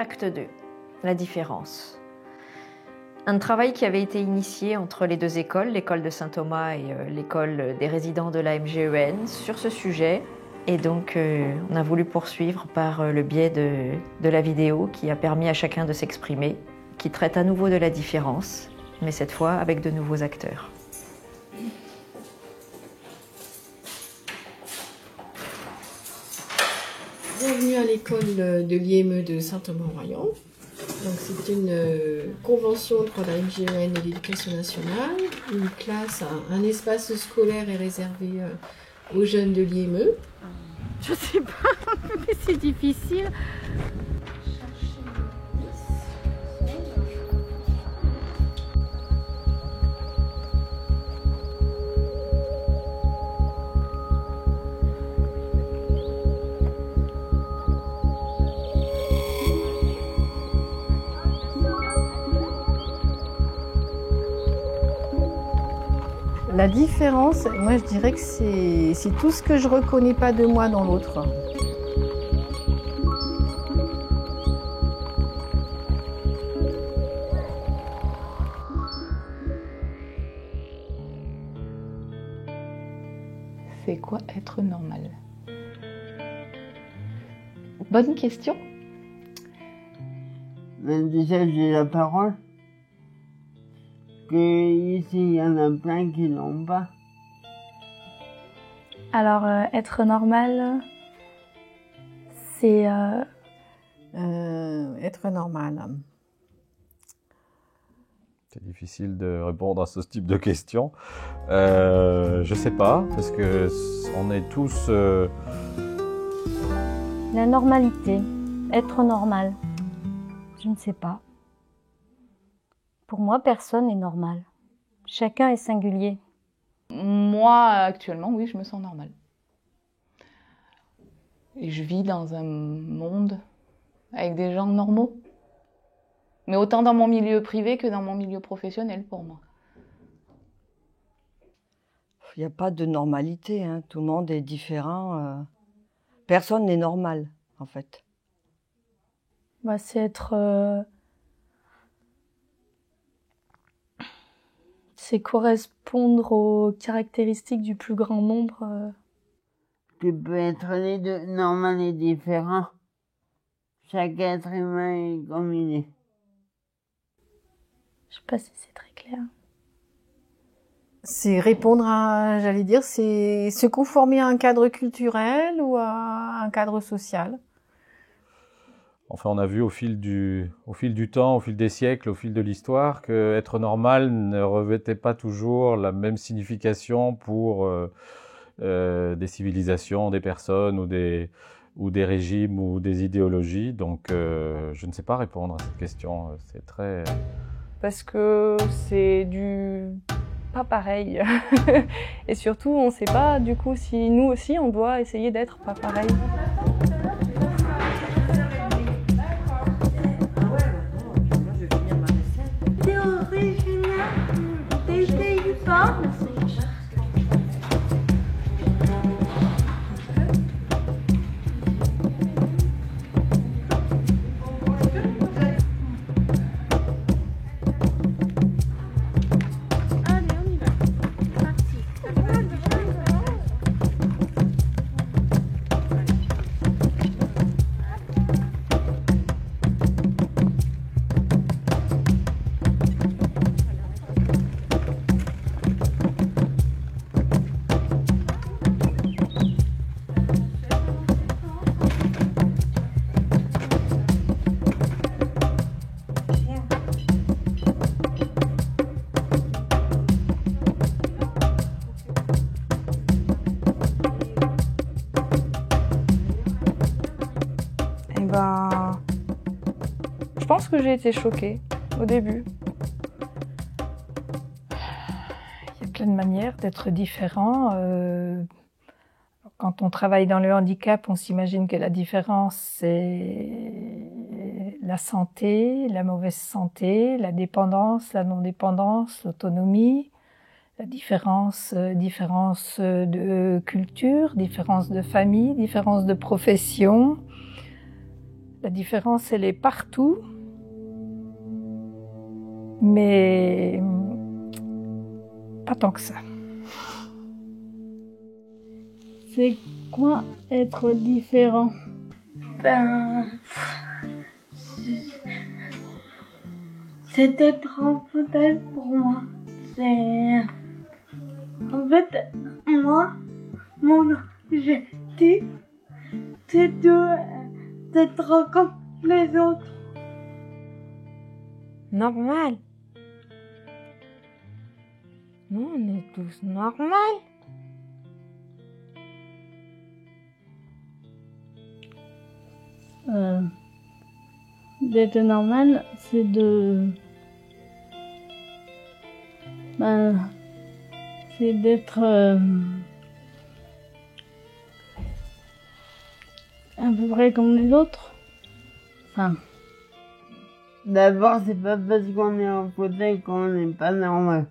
Acte 2, la différence. Un travail qui avait été initié entre les deux écoles, l'école de Saint-Thomas et l'école des résidents de la MGEN, sur ce sujet. Et donc, on a voulu poursuivre par le biais de la vidéo qui a permis à chacun de s'exprimer, qui traite à nouveau de la différence, mais cette fois avec de nouveaux acteurs. Bienvenue à l'école de l'IME de Saint-Thomas-Royan. Donc c'est une convention entre la MGEN et l'Éducation nationale. Une classe, un espace scolaire est réservé aux jeunes de l'IME. Je sais pas, mais c'est difficile. La différence, moi je dirais que c'est tout ce que je reconnais pas de moi dans l'autre. C'est quoi être normal? Bonne question. Déjà, j'ai la parole. Ici, il y en a plein qui l'ont pas. Alors, être normal, c'est... Être normal. C'est difficile de répondre à ce type de questions. Je sais pas, parce que on est tous... La normalité, être normal, je ne sais pas. Pour moi, personne n'est normal. Chacun est singulier. Moi, actuellement, oui, je me sens normale. Et je vis dans un monde avec des gens normaux. Mais autant dans mon milieu privé que dans mon milieu professionnel, pour moi. Il n'y a pas de normalité, hein. Tout le monde est différent. Personne n'est normal, en fait. Bah, c'est être... C'est correspondre aux caractéristiques du plus grand nombre. Tu peux être les deux, normal et différent. Chaque être humain est comme il est. Je sais pas si c'est très clair. C'est répondre à, j'allais dire, c'est se conformer à un cadre culturel ou à un cadre social. Enfin, on a vu au fil du temps, au fil des siècles, au fil de l'histoire, que être normal ne revêtait pas toujours la même signification pour des civilisations, des personnes ou des régimes ou des idéologies. Donc, je ne sais pas répondre à cette question. C'est très... Parce que c'est du pas pareil. Et surtout, on ne sait pas du coup si nous aussi on doit essayer d'être pas pareil. Je pense que j'ai été choquée au début. Il y a plein de manières d'être différent. Quand on travaille dans le handicap, on s'imagine que la différence, c'est la santé, la mauvaise santé, la dépendance, la non-dépendance, l'autonomie, la différence de culture, différence de famille, différence de profession, La différence, elle est partout, mais pas tant que ça. C'est quoi être différent? C'est être un modèle pour moi. En fait, moi, mon objectif, c'est d'être comme les autres. Normal. Nous, on est tous normaux. D'être normal, c'est c'est d'être à peu près comme les autres. Enfin. D'abord, c'est pas parce qu'on est en fauteuil qu'on n'est pas normal.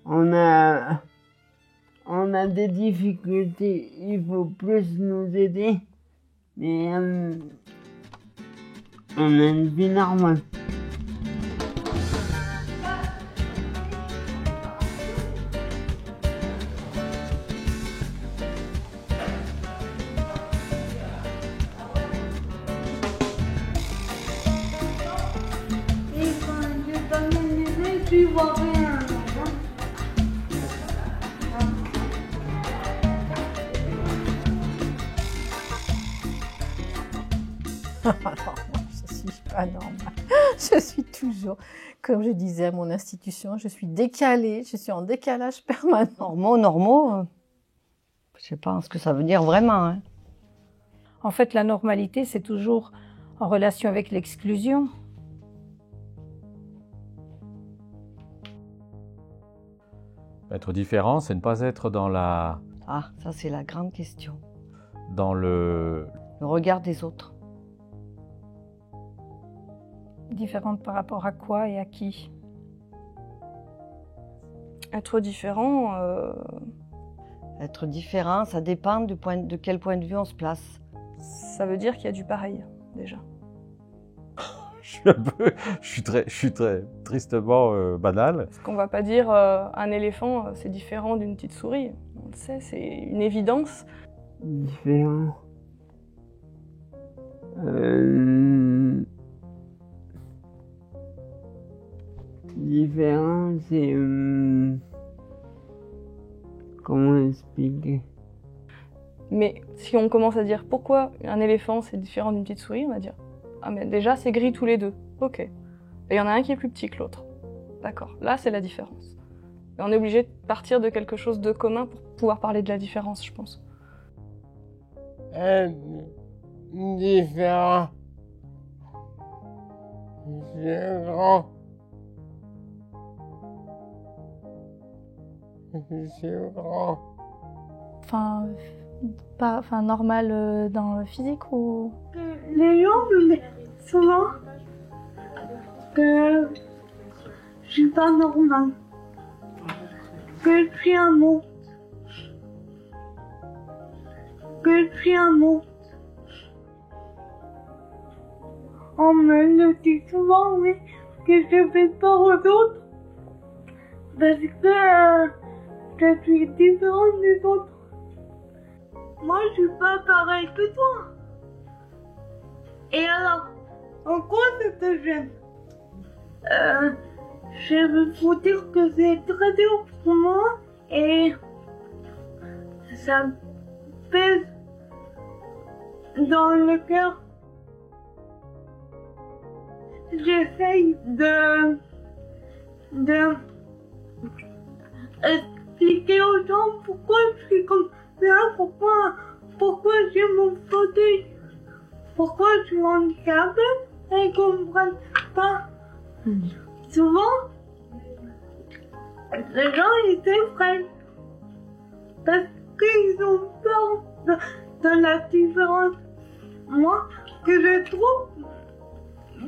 On a des difficultés, il faut plus nous aider, mais on a une vie normale. Et quand je t'amène les yeux, tu vois rien. Alors, moi, je suis pas normale. Je suis toujours, comme je disais à mon institution, je suis décalée, je suis en décalage permanent. Normaux, je sais pas ce que ça veut dire vraiment. Hein. En fait, la normalité, c'est toujours en relation avec l'exclusion. Être différent, c'est ne pas être dans la... Ah, ça c'est la grande question. Dans le regard des autres. Différente par rapport à quoi et à qui? Être différent, Être différent, ça dépend de quel point de vue on se place. ça veut dire qu'il y a du pareil, déjà. je suis très tristement banal. Parce qu'on va pas dire un éléphant, c'est différent d'une petite souris. On le sait, c'est une évidence. Différent. Différent, c'est... comment expliquer? Mais si on commence à dire pourquoi un éléphant c'est différent d'une petite souris, on va dire ah mais déjà c'est gris tous les deux, ok. Et il y en a un qui est plus petit que l'autre. D'accord, là c'est la différence. Et on est obligé de partir de quelque chose de commun pour pouvoir parler de la différence, je pense. Différent. C'est grand. C'est grand. Enfin, normal dans le physique ou... Les gens me disent souvent que je suis pas normale, que je suis un monstre, que je suis un monstre. On me le dit souvent, mais que je fais peur aux autres parce que je suis différente des autres. Moi, je suis pas pareil que toi. Et alors, en quoi ça te gêne? Je veux vous dire que c'est très dur pour moi et ça me pèse dans le cœur. J'essaye de expliquer aux gens pourquoi je suis comme ça, pourquoi j'ai mon fauteuil, pourquoi je suis handicapée, et ils comprennent pas. Souvent, les gens ils s'effraient parce qu'ils ont peur de la différence. Moi, ce que je trouve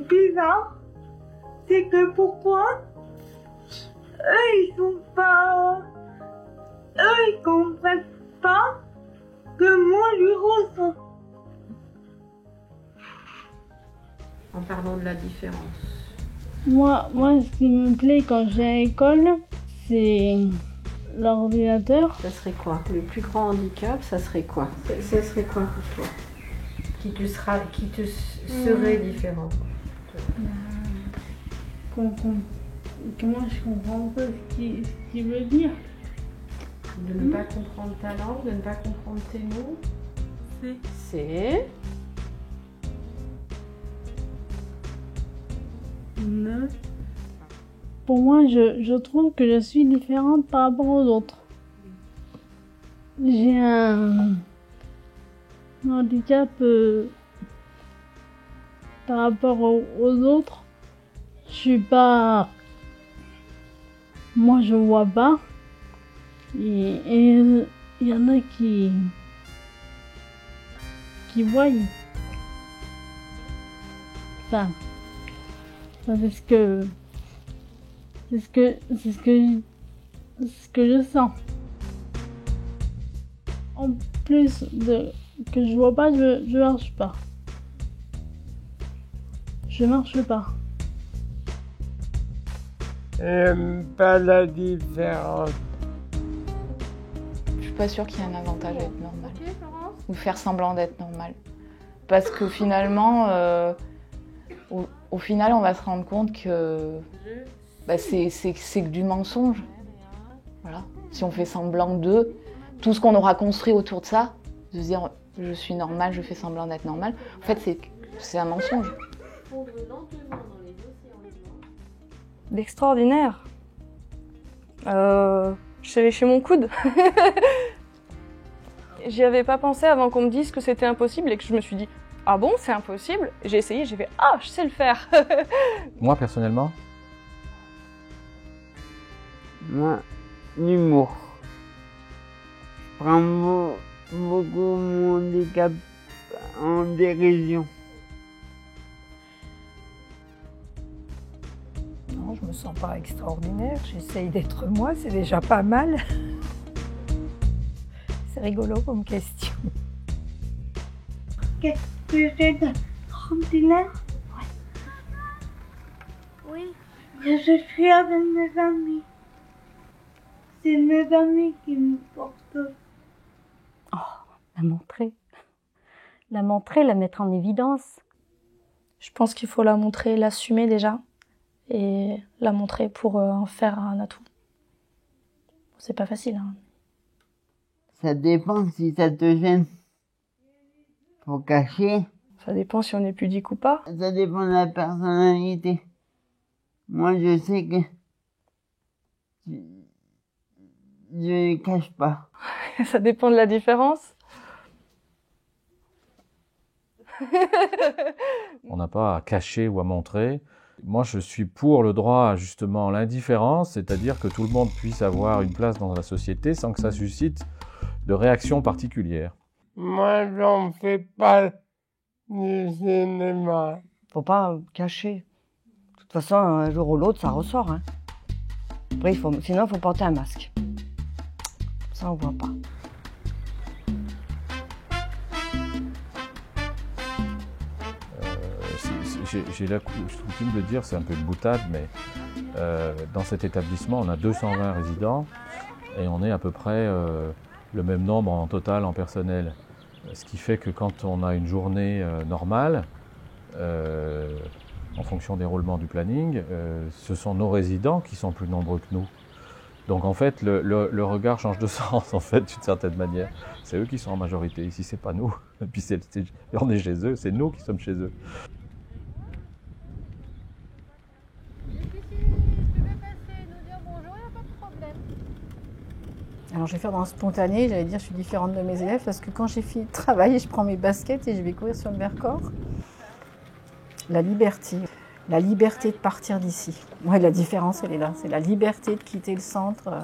bizarre, c'est que pourquoi eux ils sont pas, eux ils comprennent pas que moi je ressens. en parlant de la différence? Moi, ce qui me plaît quand j'ai à l'école, c'est l'ordinateur. Ça serait quoi? Le plus grand handicap, ça serait quoi? Ça serait quoi pour toi? Qui te serait différent? Comment je comprends pas ce qu'il veut dire? De ne pas comprendre ta langue, de ne pas comprendre tes mots. C'est Pour moi, je trouve que je suis différente par rapport aux autres. J'ai un handicap par rapport aux autres. Je suis pas... Moi, je vois pas. Et il y en a qui voient. Enfin, c'est ce que je sens. En plus de que je vois pas, je marche pas. Je marche pas. J'aime pas la différence. Je suis pas sûre qu'il y ait un avantage à être normal. Ou faire semblant d'être normal. Parce que finalement, au final, on va se rendre compte que c'est que du mensonge. Voilà. Si on fait semblant d'eux, tout ce qu'on aura construit autour de ça, de se dire je suis normal, je fais semblant d'être normal, en fait c'est un mensonge. D'extraordinaire. Je suis allée chez mon coude. J'y avais pas pensé avant qu'on me dise que c'était impossible et que je me suis dit ah bon, c'est impossible? J'ai essayé, j'ai fait ah, je sais le faire. Moi, personnellement, l'humour. Je prends beaucoup mon handicap en dérision. Non, je me sens pas extraordinaire. J'essaye d'être moi, c'est déjà pas mal. C'est rigolo comme question. Qu'est-ce que j'ai d'extraordinaire? Oui. Que je suis avec mes amis. C'est mes amis qui me portent. Oh, la montrer. La montrer, la mettre en évidence. Je pense qu'il faut la montrer, l'assumer déjà. Et la montrer pour en faire un atout. C'est pas facile, hein. Ça dépend si ça te gêne. Faut cacher. Ça dépend si on est pudique ou pas. Ça dépend de la personnalité. Moi, je sais que je ne cache pas. Ça dépend de la différence. on n'a pas à cacher ou à montrer. Moi, je suis pour le droit à justement l'indifférence, c'est-à-dire que tout le monde puisse avoir une place dans la société sans que ça suscite de réactions particulières. Moi, j'en fais pas du cinéma. Faut pas cacher. De toute façon, un jour ou l'autre, ça ressort. Hein. Après, sinon, il faut porter un masque. Ça, on voit pas. J'ai la coutume de dire, c'est un peu de boutade, mais dans cet établissement, on a 220 résidents et on est à peu près le même nombre en total en personnel. Ce qui fait que quand on a une journée normale, en fonction des roulements du planning, ce sont nos résidents qui sont plus nombreux que nous. Donc en fait, le regard change de sens, en fait, d'une certaine manière. C'est eux qui sont en majorité, ici c'est pas nous. Et puis on est chez eux, c'est nous qui sommes chez eux. Alors je vais faire dans le spontané, j'allais dire je suis différente de mes élèves parce que quand j'ai fini de travailler, je prends mes baskets et je vais courir sur le Vercors. La liberté de partir d'ici. Ouais, la différence elle est là, c'est la liberté de quitter le centre.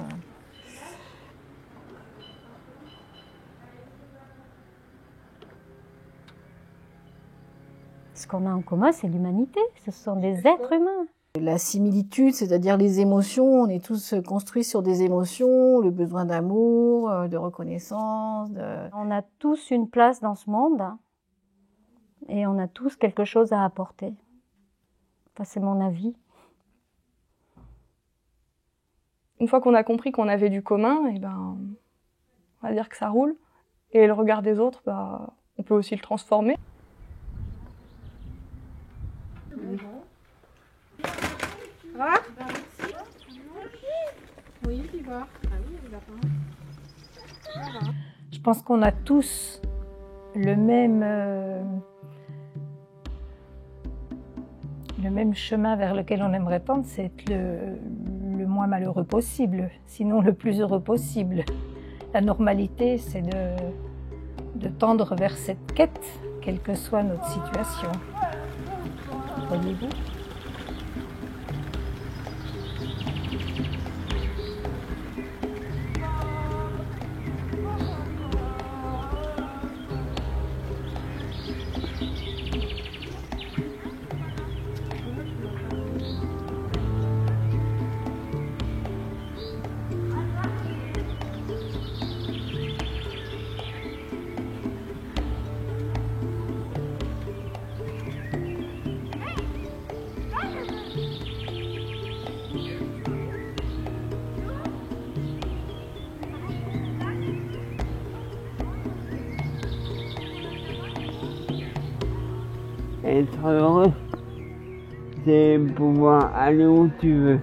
Ce qu'on a en commun, c'est l'humanité, ce sont des êtres humains. La similitude, c'est-à-dire les émotions, on est tous construits sur des émotions, le besoin d'amour, de reconnaissance. On a tous une place dans ce monde hein, et on a tous quelque chose à apporter. Enfin, c'est mon avis. Une fois qu'on a compris qu'on avait du commun, et ben, on va dire que ça roule. Et le regard des autres, bah, on peut aussi le transformer. Ah, oui, tu vois. Ah oui, il va pas. Voilà. Je pense qu'on a tous le même chemin vers lequel on aimerait tendre, c'est être le moins malheureux possible, sinon le plus heureux possible. La normalité, c'est de tendre vers cette quête, quelle que soit notre situation. Voyez-vous ? Être heureux, c'est pouvoir aller où tu veux.